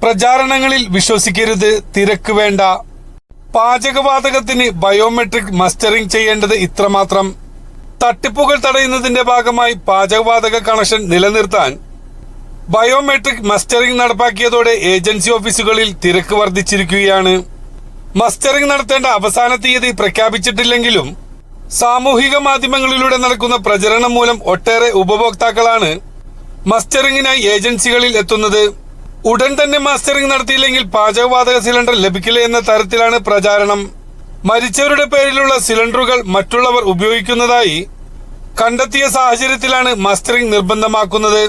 പ്രചാരണങ്ങളിൽ വിശ്വസിക്കരുത്, തിരക്ക് വേണ്ട. പാചകവാതകത്തിന് ബയോമെട്രിക് മസ്റ്ററിംഗ് ചെയ്യേണ്ടത് ഇത്രമാത്രം. തട്ടിപ്പുകൾ തടയുന്നതിന്റെ ഭാഗമായി പാചകവാതക കണക്ഷൻ നിലനിർത്താൻ ബയോമെട്രിക് മസ്റ്ററിംഗ് നടപ്പാക്കിയതോടെ ഏജൻസി ഓഫീസുകളിൽ തിരക്ക് വർദ്ധിച്ചിരിക്കുകയാണ്. മസ്റ്ററിംഗ് നടത്തേണ്ട അവസാന തീയതി പ്രഖ്യാപിച്ചിട്ടില്ലെങ്കിലും സാമൂഹിക മാധ്യമങ്ങളിലൂടെ നടക്കുന്ന പ്രചരണം മൂലം ഒട്ടേറെ ഉപഭോക്താക്കളാണ് മസ്റ്ററിംഗിനായി ഏജൻസികളിൽ എത്തുന്നത്. ഉടൻ തന്നെ മസ്റ്ററിംഗ് നടത്തിയില്ലെങ്കിൽ പാചകവാതക സിലിണ്ടർ ലഭിക്കില്ല എന്ന തരത്തിലാണ് പ്രചാരണം. മരിച്ചവരുടെ പേരിലുള്ള സിലിണ്ടറുകൾ മറ്റുള്ളവർ ഉപയോഗിക്കുന്നതായി കണ്ടെത്തിയ സാഹചര്യത്തിലാണ് മസ്റ്ററിംഗ് നിർബന്ധമാക്കുന്നത്.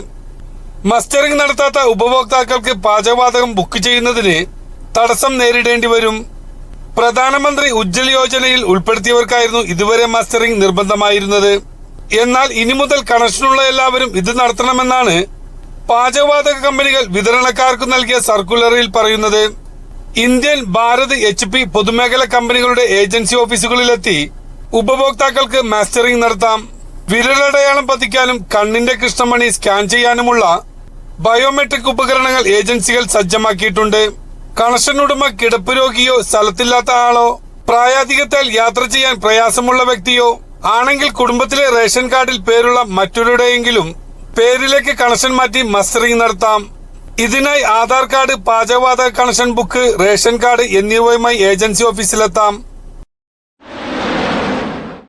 മസ്റ്ററിംഗ് നടത്താത്ത ഉപഭോക്താക്കൾക്ക് പാചകവാതകം ബുക്ക് ചെയ്യുന്നതിന് തടസ്സം നേരിടേണ്ടി വരും. പ്രധാനമന്ത്രി ഉജ്ജ്വൽ യോജനയിൽ ഉൾപ്പെടുത്തിയവർക്കായിരുന്നു ഇതുവരെ മസ്റ്ററിംഗ് നിർബന്ധമായിരുന്നത്. എന്നാൽ ഇനി മുതൽ കണക്ഷനുള്ള എല്ലാവരും ഇത് നടത്തണമെന്നാണ് പാചകവാതക കമ്പനികൾ വിതരണക്കാർക്ക് നൽകിയ സർക്കുലറിൽ പറയുന്നത്. ഇന്ത്യൻ, ഭാരത്, HP പൊതുമേഖലാ കമ്പനികളുടെ ഏജൻസി ഓഫീസുകളിലെത്തി ഉപഭോക്താക്കൾക്ക് മസ്റ്ററിംഗ് നടത്താം. വിരലടയാളം പതിക്കാനും കണ്ണിന്റെ കൃഷ്ണമണി സ്കാൻ ചെയ്യാനുമുള്ള ബയോമെട്രിക് ഉപകരണങ്ങൾ ഏജൻസികൾ സജ്ജമാക്കിയിട്ടുണ്ട്. കണക്ഷൻ ഉടമ കിടപ്പ് രോഗിയോ സ്ഥലത്തില്ലാത്ത ആളോ പ്രായാധിക്യത്താൽ യാത്ര ചെയ്യാൻ പ്രയാസമുള്ള വ്യക്തിയോ ആണെങ്കിൽ കുടുംബത്തിലെ റേഷൻ കാർഡിൽ പേരുള്ള മറ്റൊരുടെയെങ്കിലും പേരിലേക്ക് കണക്ഷൻ മാറ്റി മസ്റ്ററിംഗ് നടത്താം. ഇതിനായി ആധാർ കാർഡ്, പാചകവാതക കണക്ഷൻ ബുക്ക്, റേഷൻ കാർഡ് എന്നിവയുമായി ഏജൻസി ഓഫീസിലെത്താം.